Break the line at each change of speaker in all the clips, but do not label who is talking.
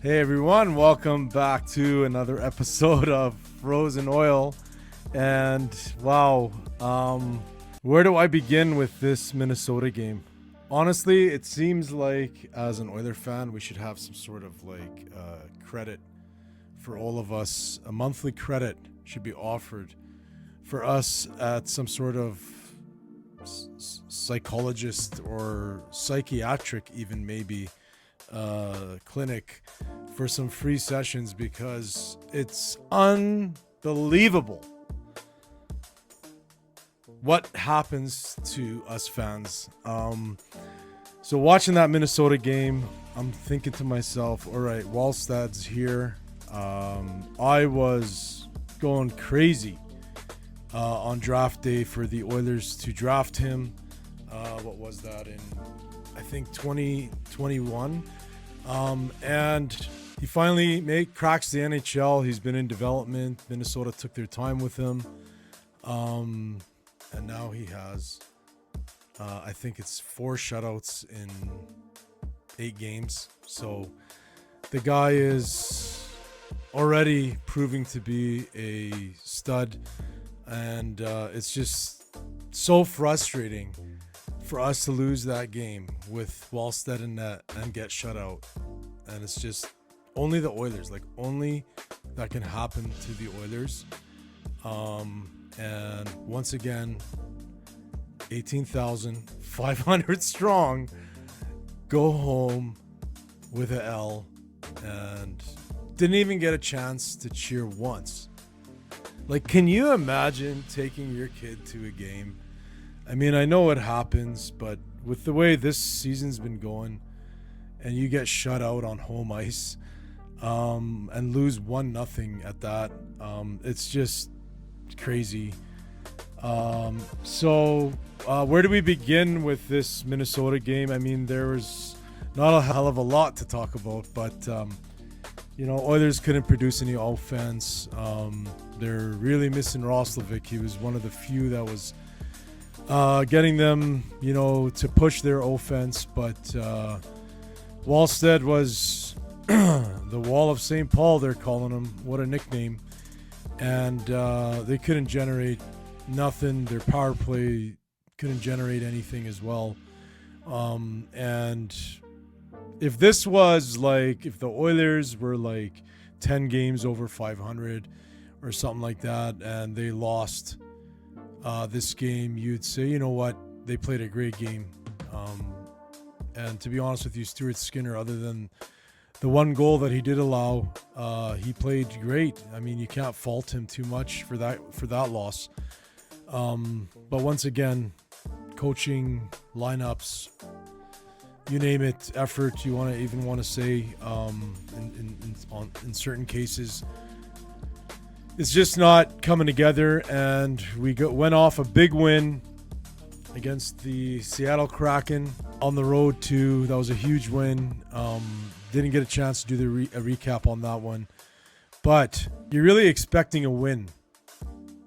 Hey everyone, welcome back to another episode of Frozen Oil. And wow, where do I begin with this Minnesota game? Honestly, it seems like as an Oiler fan, we should have some sort of credit for all of us. A monthly credit should be offered for us at some sort of psychologist or psychiatric even maybe clinic for some free sessions, because it's unbelievable what happens to us fans. So watching that Minnesota game, I'm thinking to myself, all right, Wallstedt's here. I was going crazy on draft day for the Oilers to draft him. What was that, in I think 2021? And he finally cracks the NHL. He's been in development. Minnesota took their time with him. And now he has, I think it's 4 shutouts in 8 games. So the guy is already proving to be a stud. And it's just so frustrating for us to lose that game with Wallstedt in net and get shut out. And it's just only the Oilers, only that can happen to the Oilers. And once again, 18,500 strong, go home with an L and didn't even get a chance to cheer once. Can you imagine taking your kid to a game? I mean, I know it happens, but with the way this season's been going and you get shut out on home ice and lose 1-0 at that, it's just crazy. So where do we begin with this Minnesota game? I mean, there was not a hell of a lot to talk about, but Oilers couldn't produce any offense. They're really missing Roslovic. He was one of the few that was getting them, to push their offense. But Wallstedt was the Wall of St. Paul, they're calling him. What a nickname. And they couldn't generate nothing. Their power play couldn't generate anything as well. And if this was if the Oilers were 10 games over 500 or something like that, and they lost this game, you'd say, you know what, they played a great game. And to be honest with you, Stuart Skinner, other than the one goal that he did allow, he played great. I mean, you can't fault him too much for that loss. But once again, coaching, lineups, you name it, effort, you want to say, in certain cases, it's just not coming together. And we went off a big win against the Seattle Kraken on the road too. That was a huge win. Didn't get a chance to do a recap on that one, but you're really expecting a win.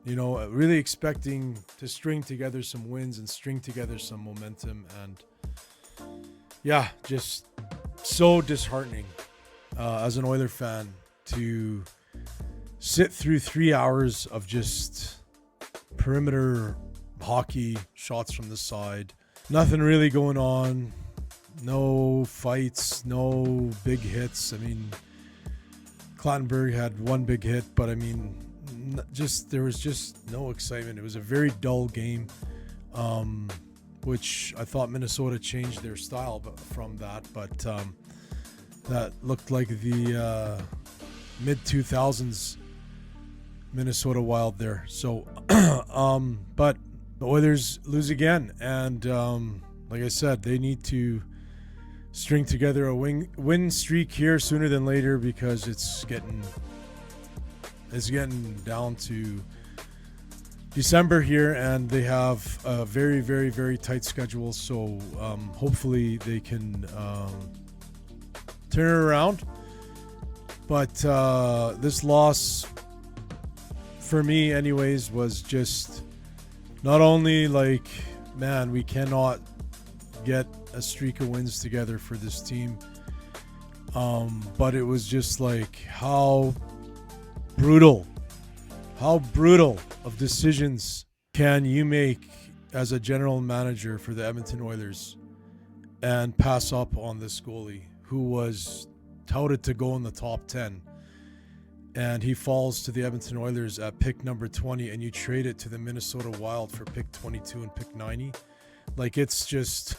Really expecting to string together some wins and string together some momentum. And yeah, just so disheartening as an Oiler fan to sit through 3 hours of just perimeter hockey, shots from the side, nothing really going on, no fights, no big hits. I mean, Clattenburg had one big hit, but I mean, there was just no excitement. It was a very dull game, which I thought Minnesota changed their style from that, but that looked like the mid-2000s Minnesota Wild there. So, but the Oilers lose again, and like I said, they need to string together a win streak here sooner than later, because it's getting down to December here, and they have a very, very, very tight schedule. So hopefully they can turn it around. But this loss, for me anyways, was just not only we cannot get a streak of wins together for this team. But it was just like how brutal of decisions can you make as a general manager for the Edmonton Oilers and pass up on this goalie who was touted to go in the top 10, and he falls to the Edmonton Oilers at pick number 20, and you trade it to the Minnesota Wild for pick 22 and pick 90. Like, it's just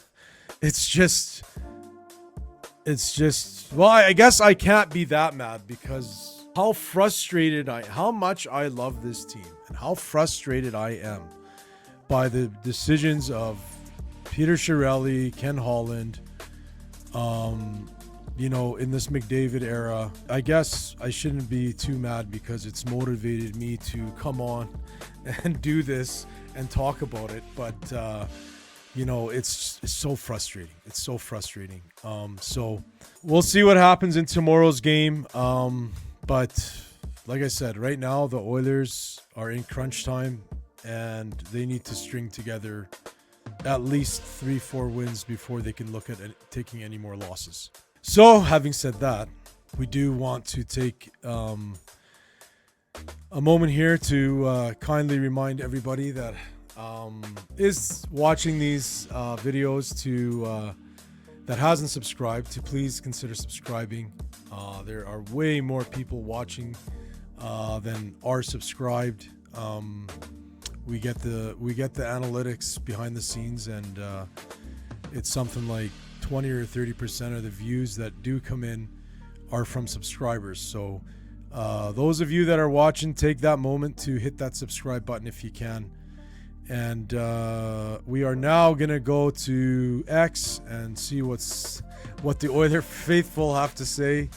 well, I guess I can't be that mad because how much I love this team and how frustrated I am by the decisions of Peter Chiarelli, Ken Holland, in this McDavid era. I guess I shouldn't be too mad because it's motivated me to come on and do this and talk about it. But, it's so frustrating. It's so frustrating. So we'll see what happens in tomorrow's game. But like I said, right now the Oilers are in crunch time and they need to string together at least 3-4 wins before they can look at taking any more losses. So having said that, we do want to take a moment here to kindly remind everybody that is watching these videos that hasn't subscribed to please consider subscribing. There are way more people watching than are subscribed. We get the analytics behind the scenes, and it's something like 20 or 30% of the views that do come in are from subscribers. So those of you that are watching, take that moment to hit that subscribe button if you can. And we are now going to go to X and see what the Oiler faithful have to say.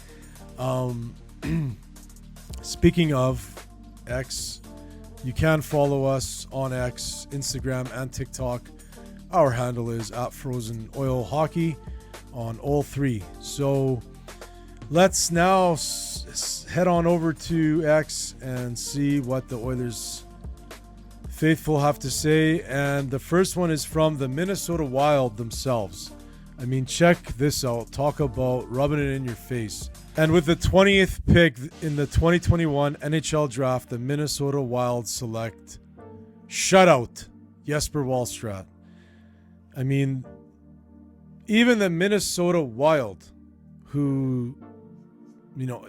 Speaking of X, you can follow us on X, Instagram, and TikTok. Our handle is @FrozenOilHockey on all three. So let's now head on over to X and see what the Oilers faithful have to say. And the first one is from the Minnesota Wild themselves. I mean, check this out. Talk about rubbing it in your face. And with the 20th pick in the 2021 NHL draft, the Minnesota Wild select shutout Jesper Wallstedt. I mean, even the Minnesota Wild, who,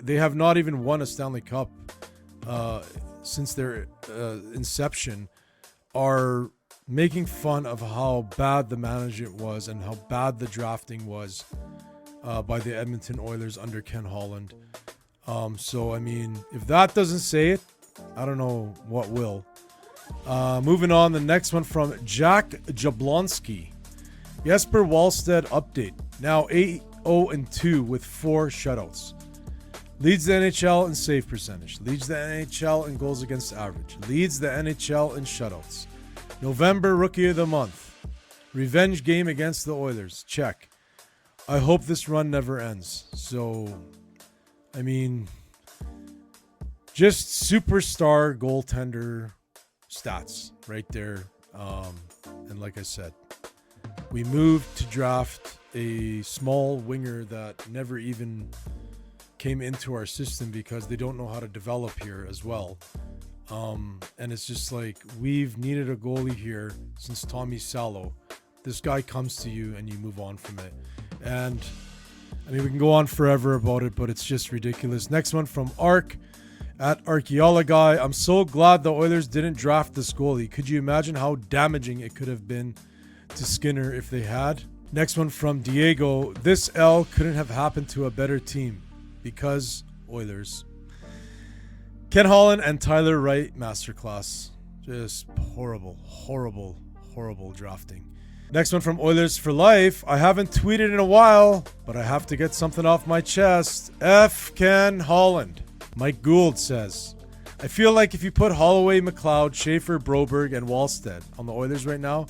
they have not even won a Stanley Cup since their inception, are making fun of how bad the management was and how bad the drafting was by the Edmonton Oilers under Ken Holland. So, I mean, if that doesn't say it, I don't know what will. Moving on, the next one from Jack Jablonski. Jesper Wallstedt update. Now 8-0-2 with 4 shutouts. Leads the NHL in save percentage. Leads the NHL in goals against average. Leads the NHL in shutouts. November Rookie of the Month. Revenge game against the Oilers. Check. I hope this run never ends. So, I mean, just superstar goaltender stats right there. And like I said, we moved to draft a small winger that never even came into our system because they don't know how to develop here as well. And it's just like, we've needed a goalie here since Tommy Salo. This guy comes to you and you move on from it. And I mean, we can go on forever about it, but it's just ridiculous. Next one from Ark @Archeologuy. I'm so glad the Oilers didn't draft this goalie. Could you imagine how damaging it could have been to Skinner if they had? Next one from Diego. This L couldn't have happened to a better team because Oilers. Ken Holland and Tyler Wright masterclass. Just horrible drafting. Next one from Oilers for Life. I haven't tweeted in a while, but I have to get something off my chest. F Ken Holland. Mike Gould says, I feel like if you put Holloway, McLeod, Schaefer, Broberg, and Wallstedt on the Oilers right now,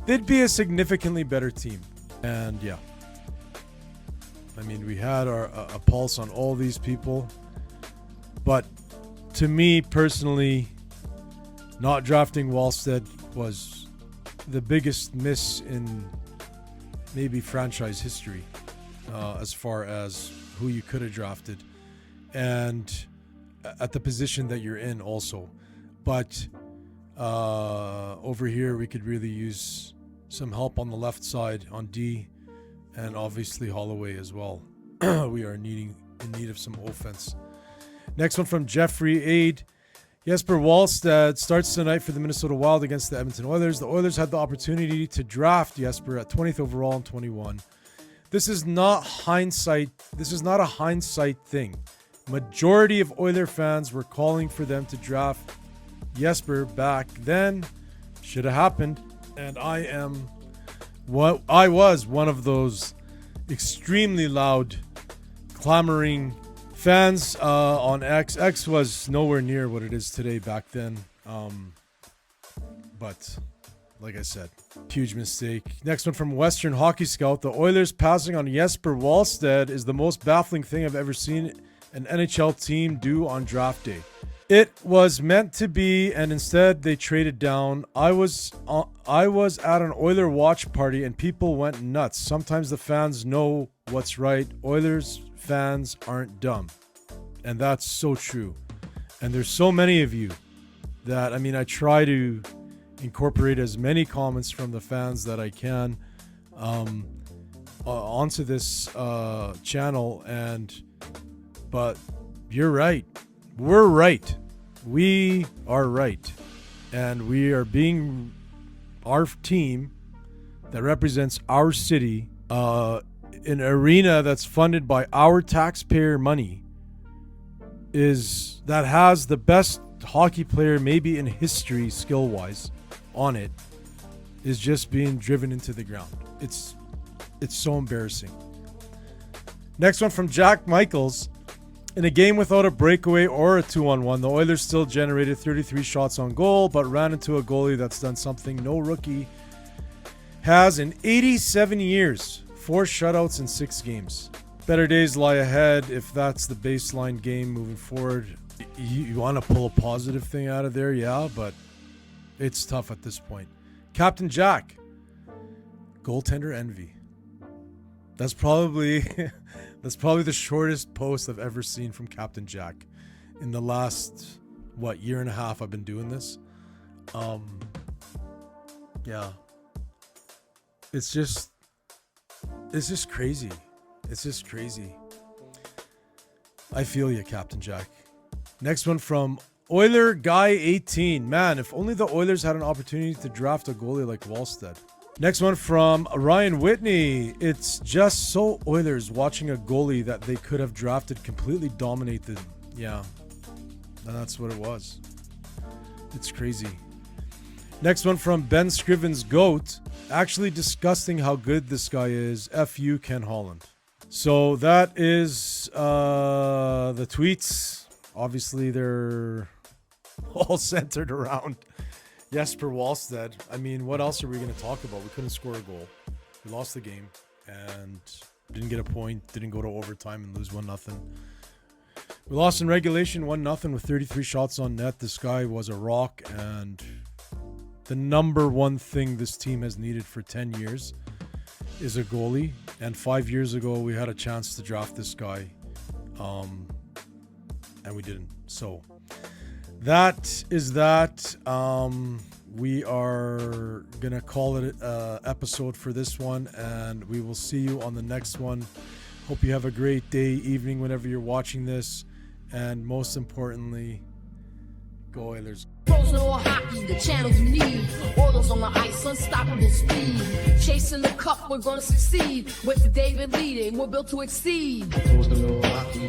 they'd be a significantly better team. And yeah, I mean, we had a pulse on all these people, but to me personally, not drafting Wallstedt was the biggest miss in maybe franchise history as far as who you could have drafted, and at the position that you're in also. But over here, we could really use some help on the left side on D, and obviously Holloway as well. We are in need of some offense. Next one from Jeffrey Aid. Jesper Wallstedt starts tonight for the Minnesota Wild against the Edmonton Oilers. The Oilers had the opportunity to draft Jesper at 20th overall in 21. This is not hindsight. This is not a hindsight thing. Majority of Oiler fans were calling for them to draft Jesper back then. Should have happened. And I was one of those extremely loud, clamoring fans on X. X was nowhere near what it is today back then. But like I said, huge mistake. Next one from Western Hockey Scout. The Oilers passing on Jesper Wallstedt is the most baffling thing I've ever seen an NHL team do on draft day. It was meant to be, and instead they traded down. I was at an Oiler watch party and people went nuts. Sometimes the fans know what's right. Oilers fans aren't dumb. And that's so true. And there's so many of you that, I mean, I try to incorporate as many comments from the fans that I can onto this channel. But you're right. We're right. We are right. And we are being our team that represents our city, an arena that's funded by our taxpayer money, that has the best hockey player maybe in history skill-wise on it, is just being driven into the ground. It's so embarrassing. Next one from Jack Michaels. In a game without a breakaway or a 2-on-1, the Oilers still generated 33 shots on goal, but ran into a goalie that's done something no rookie has in 87 years. 4 shutouts in 6 games. Better days lie ahead if that's the baseline game moving forward. You want to pull a positive thing out of there, yeah, but it's tough at this point. Captain Jack. Goaltender envy. That's probably the shortest post I've ever seen from Captain Jack in the last, year and a half I've been doing this. Yeah. It's just crazy. It's just crazy. I feel you, Captain Jack. Next one from Oiler Guy 18. Man, if only the Oilers had an opportunity to draft a goalie like Wallstedt. Next one from Ryan Whitney. It's just so Oilers watching a goalie that they could have drafted completely dominate them. Yeah, and that's what it was. It's crazy. Next one from Ben Scriven's GOAT. Actually disgusting how good this guy is. F.U. Ken Holland. So that is the tweets. Obviously, they're all centered around Jesper Wallstedt. I mean, what else are we going to talk about? We couldn't score a goal. We lost the game and didn't get a point. Didn't go to overtime and lose 1-0. We lost in regulation 1-0 with 33 shots on net. This guy was a rock, and the number one thing this team has needed for 10 years is a goalie. And 5 years ago, we had a chance to draft this guy, and we didn't. So that is that. We are going to call it an episode for this one, and we will see you on the next one. Hope you have a great day, evening, whenever you're watching this. And most importantly, go Oilers.
Frozen or hockey, the channels you need. Oilers on the ice, unstoppable speed. Chasing the cup, we're gonna succeed. With David leading, we're built to exceed.
Frozen or hockey,